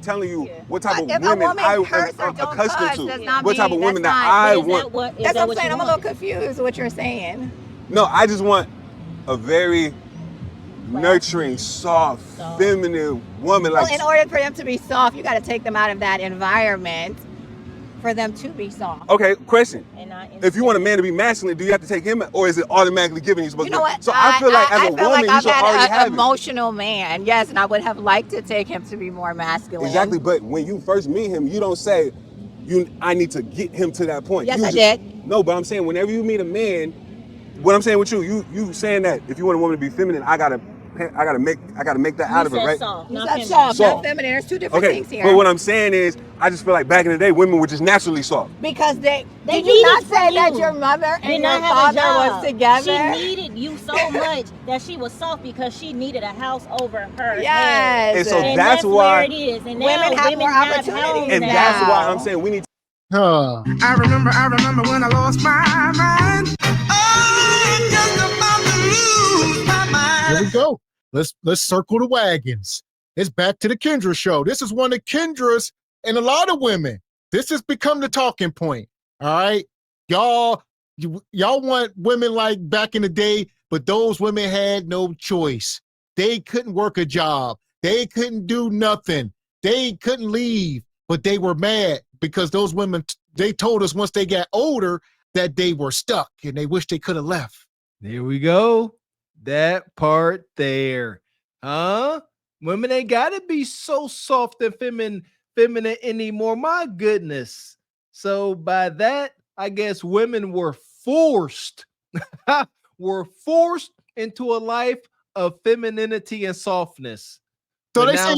telling you what type of if women I am accustomed to. What type of women that I want. That's what I'm saying. I'm a little confused with what you're saying. No, I just want a very nurturing, soft, feminine woman. Well, in order for them to be soft, you got to take them out of that environment for them to be soft. Okay, question. If you want a man to be masculine, do you have to take him, or is it automatically given you're supposed to? You know what? So I feel like as a woman, you should already have an emotional man. Yes, and I would have liked to take him to be more masculine. Exactly, but when you first meet him, you don't say, I need to get him to that point. Yes, I did. No, but I'm saying whenever you meet a man, what I'm saying with you saying that if you want a woman to be feminine, I gotta make that out of her, right? You said soft, not feminine. There's two different things here. But what I'm saying is, I just feel like back in the day, women were just naturally soft. Because did you not say that your mother and your father was together? She needed you so much that she was soft because she needed a house over her head. Yes. And so that's why where it is. And women have more opportunities. And that's why I'm saying we need to. I remember when I lost my mind. Oh, just about to lose my mind. Here we go. Let's circle the wagons. It's back to the Kendra show. This is one of Kendra's and a lot of women. This has become the talking point. All right. Y'all want women like back in the day, but those women had no choice. They couldn't work a job. They couldn't do nothing. They couldn't leave, but they were mad because those women, they told us once they got older that they were stuck and they wish they could have left. There we go. That part there. Huh? Women ain't gotta be so soft and feminine anymore. My goodness. So by that, I guess women were forced into a life of femininity and softness. So they say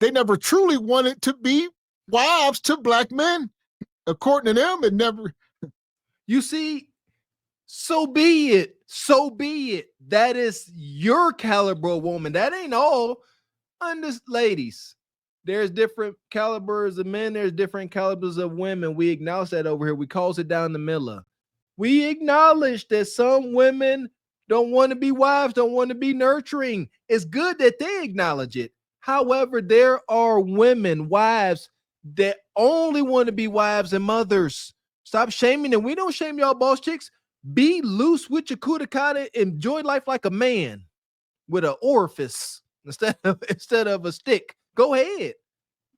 they never truly wanted to be wives to black men. According to them, it never. You see, so be it. So be it. That is your caliber of woman. That ain't all. Ladies, there's different calibers of men. There's different calibers of women. We acknowledge that over here. We calls it down the middle. We acknowledge that some women don't want to be wives, don't want to be nurturing. It's good that they acknowledge it. However, there are women, wives, that only want to be wives and mothers. Stop shaming them. We don't shame y'all boss chicks. Be loose with your kudakata. Enjoy life like a man with an orifice instead of a stick. Go ahead.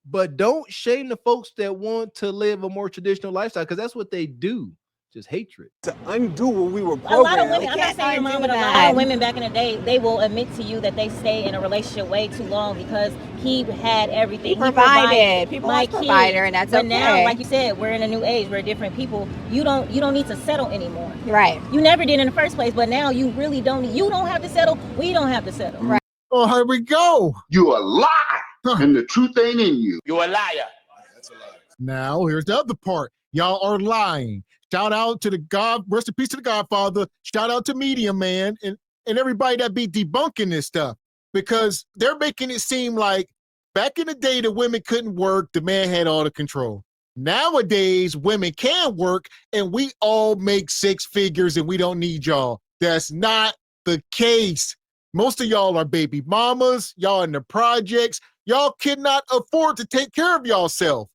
But don't shame the folks that want to live a more traditional lifestyle, because that's what they do. Just hatred. To undo what we were A lot of programmed. women, I'm not saying your mom, but a lot of women back in the day, they will admit to you that they stay in a relationship way too long because he had everything. He provided. People my want provider, and that's but okay. now, like you said, we're in a new age. We're different people. You don't need to settle anymore. Right. You never did in the first place, but now you really don't. You don't have to settle. We don't have to settle. Right. Oh, here we go. You a lie, and the truth ain't in you. You're a liar. Now, here's the other part. Y'all are lying. Shout out to the God, rest in peace to the Godfather. Shout out to Media Man and everybody that be debunking this stuff, because they're making it seem like back in the day the women couldn't work, the man had all the control. Nowadays, women can work and we all make six figures and we don't need y'all. That's not the case. Most of y'all are baby mamas, y'all in the projects, y'all cannot afford to take care of y'allself.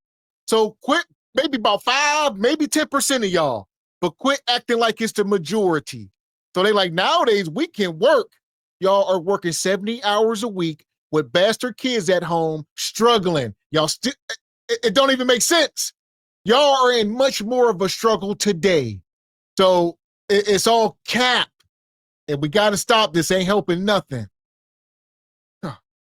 So quit, maybe about 5, maybe 10% of y'all, but quit acting like it's the majority. So they like, nowadays we can work. Y'all are working 70 hours a week with bastard kids at home, struggling. Y'all still, it don't even make sense. Y'all are in much more of a struggle today. So it's all cap. And we got to stop this. Ain't helping nothing.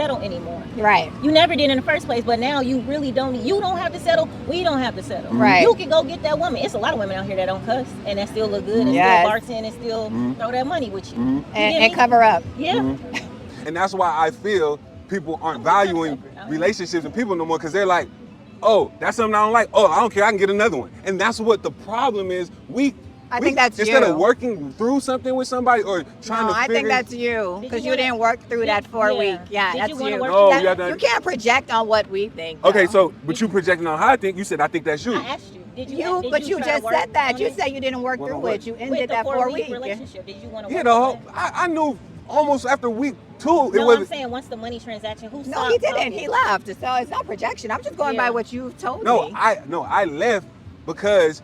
Settle anymore. Right. You never did in the first place, but now you really don't. You don't have to settle. We don't have to settle. Right. You can go get that woman. It's a lot of women out here that don't cuss and that still look good and Yes. still bartend and still throw that money with you. You get And me? cover up. Yeah. And that's why I feel people aren't valuing relationships and people no more, because they're like, oh, that's something I don't like. Oh, I don't care. I can get another one. And that's what the problem is. I think that's instead you. of working through something with somebody or trying No, to I figure. think that's you, because you wanna- didn't work through that 4 week. Yeah, Did that's you wanna you. work No, through yeah, that? that- You can't project on what we think. Okay, though. so but you projecting on how I think. You said I think that's you. I asked you. Did you? You, did but you try to just work said that. on You it? said you didn't work Well, through what? it. You With ended the that 4 4-week week. relationship. Did you want to Yeah, work the on whole, that? I knew almost after week 2 it No, was. I'm saying once the money transaction. Who No, stopped he didn't. talking? He left. So it's not projection. I'm just going by what you told No, me. I left because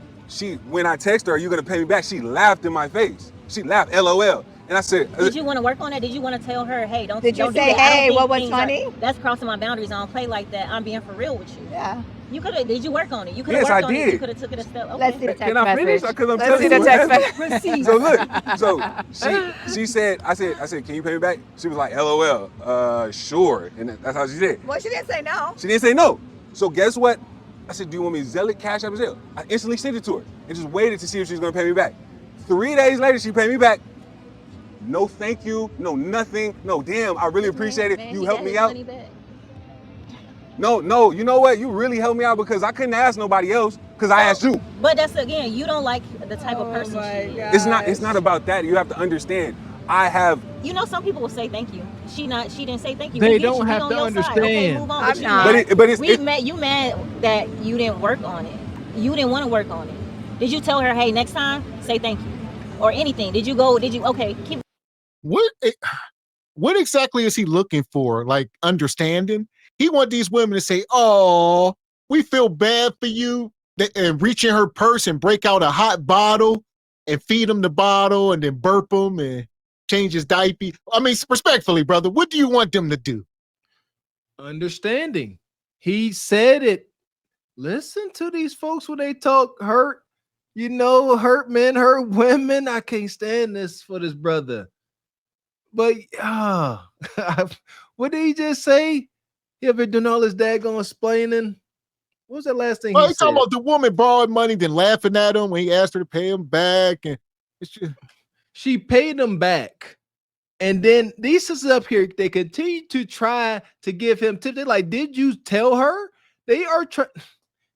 when I texted her, "You gonna pay me back?" She laughed in my face. She laughed, LOL, and I said, Did you want to work on it? Did you want to tell her, hey, don't Did you don't do say, that. I don't hey, think what was things are- funny? That's crossing my boundaries. I don't play like that. I'm being for real with you. Yeah. You could have. Did you work on it? You could have Yes, worked I on it. did. You could have took it a step. Okay. Let's see the text Can I finish? message. Because I'm Let's telling see you the what text happened. message. So look, so she said, I said, can you pay me back? She was like, LOL, sure, and that's how she said. Well, she didn't say no. She didn't say no. So guess what? I said, do you want me to Zelle it, Cash App, or Zelle? I instantly sent it to her and just waited to see if she was gonna pay me back. 3 days later, she paid me back. No thank you, no nothing, no damn, I really appreciate it. You helped me out. No, you know what? You really helped me out because I couldn't ask nobody else because I asked you. But that's again, you don't like the type of person she is. It's not about that. You have to understand. I have. You know, some people will say thank you. She didn't say thank you. They We get don't you. We have on to your side. Okay, understand. move on. I'm you not. mad. But it's You mad that you didn't work on it. You didn't want to work on it. Did you tell her, hey, next time, say thank you? Or anything? Okay, keep. What exactly is he looking for? Like understanding? He want these women to say, "Oh, we feel bad for you," and reach in her purse and break out a hot bottle and feed him the bottle and then burp him and change his diaper. I mean, respectfully, brother, what do you want them to do? Understanding. He said it. Listen to these folks when they talk hurt. Hurt men, hurt women. I can't stand this for this brother. But what did he just say? He ever doing all his daggone explaining? What was that last thing Oh, he he's said? talking about the woman borrowed money, then laughing at him when he asked her to pay him back, and it's just, She paid him back. And then these sisters up here, they continue to try to give him tips. They're like, did you tell her?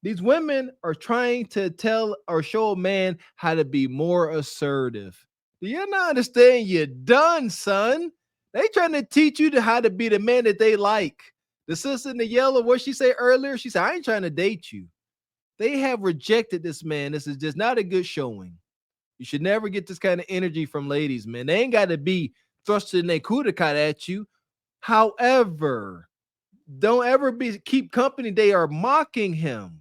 These women are trying to tell or show a man how to be more assertive. Do you not understand? You're done, son. They trying to teach you how to be the man that they like. The sister in the yellow, what she said earlier, she said, I ain't trying to date you. They have rejected this man. This is just not a good showing. You should never get this kind of energy from ladies, man. They ain't got to be thrusting their kudakata at you. However, don't ever keep company. They are mocking him.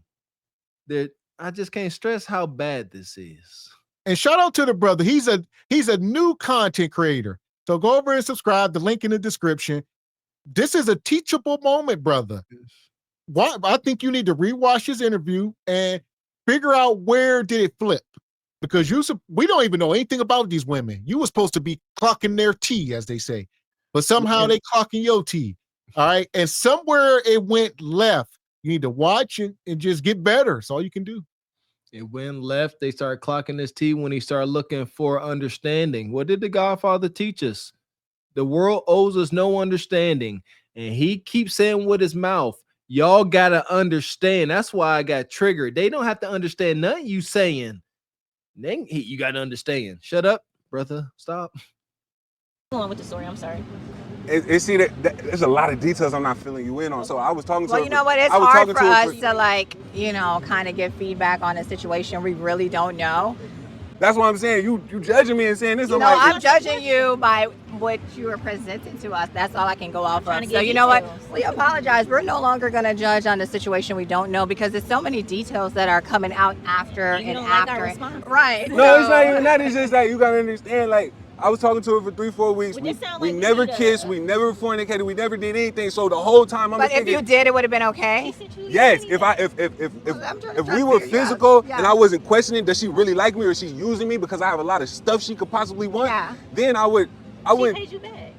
That I just can't stress how bad this is. And shout out to the brother. He's a new content creator. So go over and subscribe. The link in the description. This is a teachable moment, brother. Why? I think you need to rewatch his interview and figure out where did it flip, because we don't even know anything about these women. You were supposed to be clocking their tea, as they say, but somehow they clocking your tea. All right, and somewhere it went left. You need to watch it and just get better. That's all you can do. It went left. They started clocking his tea when he started looking for understanding. What did the Godfather teach us? The world owes us no understanding, and he keeps saying with his mouth, y'all gotta understand. That's why I got triggered. They don't have to understand nothing you saying. Then you gotta understand. Shut up, brother. Stop. Go on with the story. I'm sorry. See that there's a lot of details I'm not filling you in on. So I was talking to. Well, you know what? It's hard for us to like, kind of give feedback on a situation we really don't know. That's what I'm saying. You judging me and saying this. I'm judging you by what you are presenting to us. That's all I can go off of. So you know what? We apologize. We're no longer going to judge on the situation we don't know, because there's so many details that are coming out after and after. Right. No, it's not even that. It's just like you got to understand. Like, I was talking to her for 3-4 weeks. We never kissed. We never fornicated. We never did anything. So the whole time But if you did, it would have been okay. Yes. If we were physical and I wasn't questioning, does she really like me or is she using me because I have a lot of stuff she could possibly want? Yeah. Then I would. She paid you back.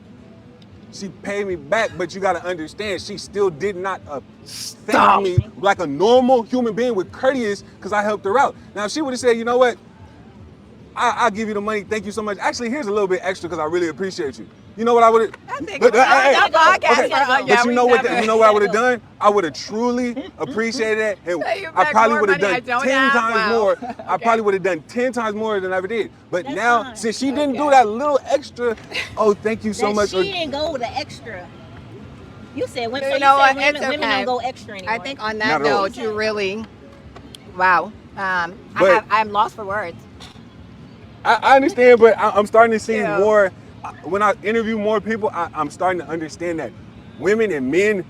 She paid me back, but you got to understand, she still did not thank me like a normal human being with courteous, because I helped her out. Now, if she would have said, you know what? I'll give you the money. Thank you so much. Actually, here's a little bit extra because I really appreciate you. You know what I would have? But you know what? You know what I would have done? I would have truly appreciated it, and I probably would have done 10 times more. I probably would have done 10 times more than I ever did. But now, since she didn't do that little extra, oh, thank you so much. She didn't go the extra. You said women. You know what? Women don't go extra anymore. I think on that note, you really, wow. I'm lost for words. I understand, but I'm starting to see more. When I interview more people, I'm starting to understand that women and men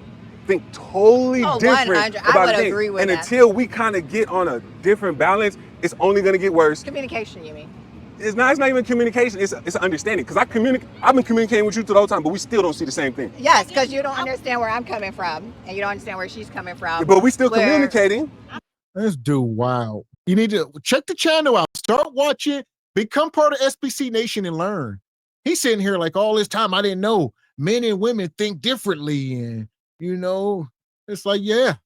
think totally different about things. And until we kind of get on a different balance, it's only going to get worse. Communication, you mean? It's not even communication. It's an understanding. Because I've been communicating with you through the whole time, but we still don't see the same thing. Yes, because you don't understand where I'm coming from, and you don't understand where she's coming from. But we still communicating. This dude, wow. You need to check the channel out. Start watching. Become part of SBC Nation and learn. He's sitting here like all this time. I didn't know men and women think differently. And, it's like, yeah.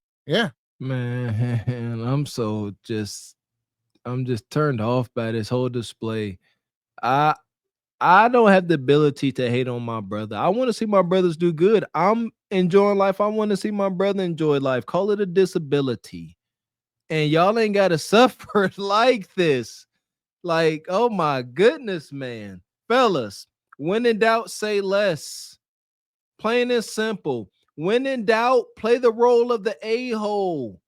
Man, I'm just turned off by this whole display. I don't have the ability to hate on my brother. I want to see my brothers do good. I'm enjoying life. I want to see my brother enjoy life. Call it a disability. And y'all ain't got to suffer like this. Like, oh my goodness, man. Fellas, when in doubt, say less. Plain and simple. When in doubt, play the role of the a-hole.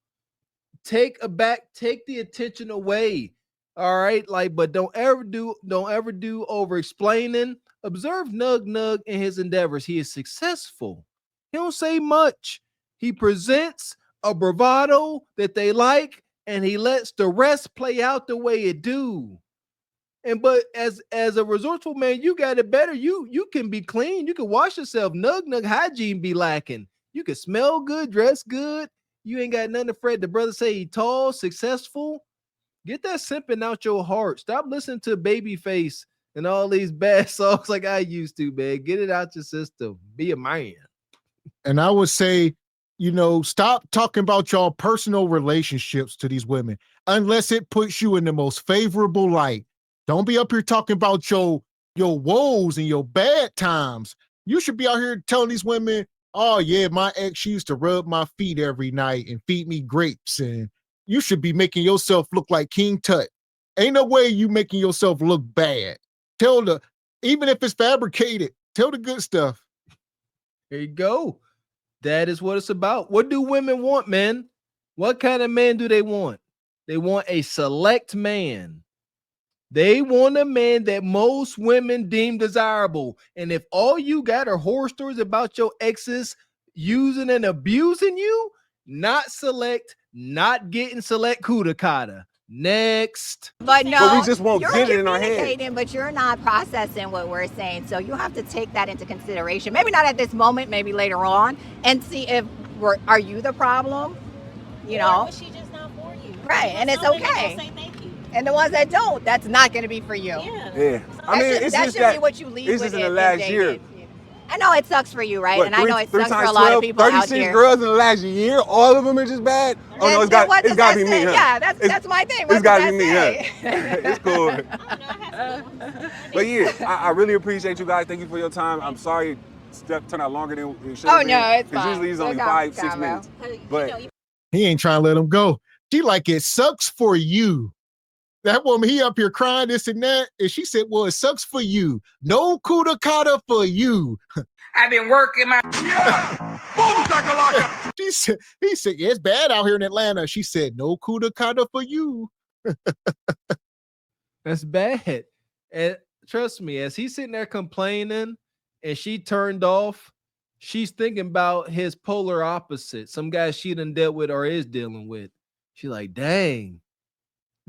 Take the attention away. All right. But don't ever do over explaining. Observe Nug in his endeavors. He is successful. He don't say much. He presents a bravado that they like, and he lets the rest play out the way it do. But as a resourceful man, you got it better. You can be clean. You can wash yourself. Nug hygiene be lacking. You can smell good, dress good. You ain't got nothing to fret. The brother say he tall, successful. Get that simping out your heart. Stop listening to Babyface and all these bad songs like I used to, man. Get it out your system. Be a man. And I would say, stop talking about y'all personal relationships to these women unless it puts you in the most favorable light. Don't be up here talking about your woes and your bad times. You should be out here telling these women, oh yeah, my ex used to rub my feet every night and feed me grapes. And you should be making yourself look like King Tut. Ain't no way you making yourself look bad. Even if it's fabricated, tell the good stuff. There you go. That is what it's about. What do women want, man? What kind of man do they want? They want a select man. They want a man that most women deem desirable. And if all you got are horror stories about your exes, using and abusing you, not select, not getting select kudakata. Next. But no, But we just won't you're get it in our head. communicating, but you're not processing what we're saying. So you have to take that into consideration. Maybe not at this moment, maybe later on, and see if are you the problem? You know, was she just not for you? right? And it's okay. Say thank you. And the ones that don't, that's not going to be for you. Yeah. I mean, That it's should just be what you leave it's with just in the in last dating. year. I know it sucks for you, right? What, and I know it three sucks for times a lot 12, of people out 36 here. girls in the last year, all of them are just bad? Oh, no, it's got to be me, huh? Yeah, that's my thing. It's got to be me, huh? It's cool. But yeah, I really appreciate you guys. Thank you for your time. I'm sorry stuff turned out longer than it should have been. No, it's fine. Usually it's only 5-6 minutes. But He ain't trying to let him go. She like, it sucks for you. That woman, he up here crying this and that. And she said, well, it sucks for you. No kudakata for you. I've been working my He said, yeah, it's bad out here in Atlanta. She said, no kudakata for you. That's bad. And trust me, as he's sitting there complaining and she turned off, she's thinking about his polar opposite, some guy she done dealt with or is dealing with. She's like, dang,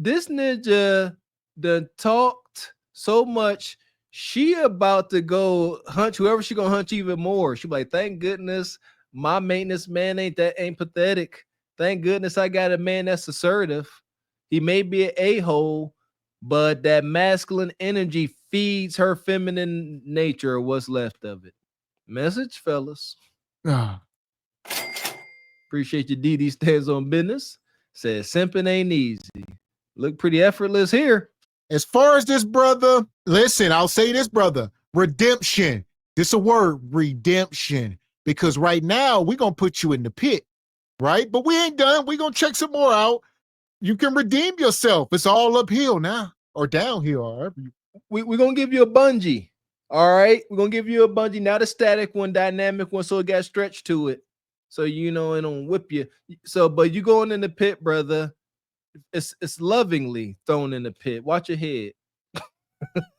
this ninja done talked so much. She about to go hunch whoever she gonna hunch even more. She like, thank goodness my maintenance man ain't pathetic. Thank goodness I got a man that's assertive. He may be an a-hole, but that masculine energy feeds her feminine nature or what's left of it. Message, fellas. Appreciate your DD stands on business. Says simping ain't easy. Look pretty effortless here. As far as this brother, listen, I'll say this, brother, redemption. This a word, redemption. Because right now, we're going to put you in the pit, right? But we ain't done. We're going to check some more out. You can redeem yourself. It's all uphill now or downhill. Or We're going to give you a bungee. All right? We're going to give you a bungee, not a static one, dynamic one, so it got stretched to it. So, you know, it don't whip you. So, but you going in the pit, brother. It's lovingly thrown in the pit. Watch your head.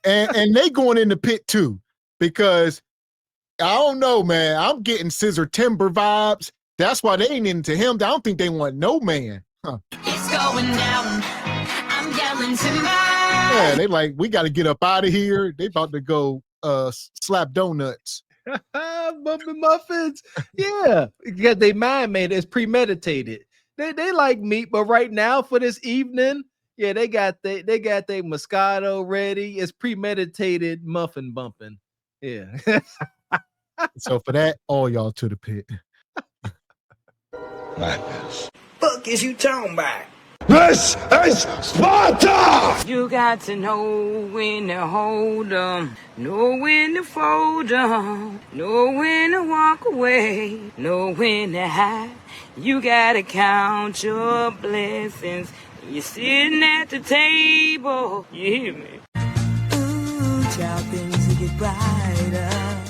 and they going in the pit too, because I don't know, man. I'm getting Scissor Timber vibes. That's why they ain't into him. I don't think they want no man. Huh. It's going down. I'm yelling timber. Yeah, they like, we got to get up out of here. They about to go slap donuts. Bumping muffins. Yeah, because they mind made it's premeditated. They like meat, but right now for this evening, yeah, they got their Moscato ready. It's premeditated muffin bumping. Yeah. So for that, all y'all to the pit. Madness. fuck is you talking about? This is Sparta! You got to know when to hold 'em, know when to fold 'em, know when to walk away, know when to hide. You gotta count your blessings. You're sitting at the table. You hear me? Ooh, child, things will get brighter.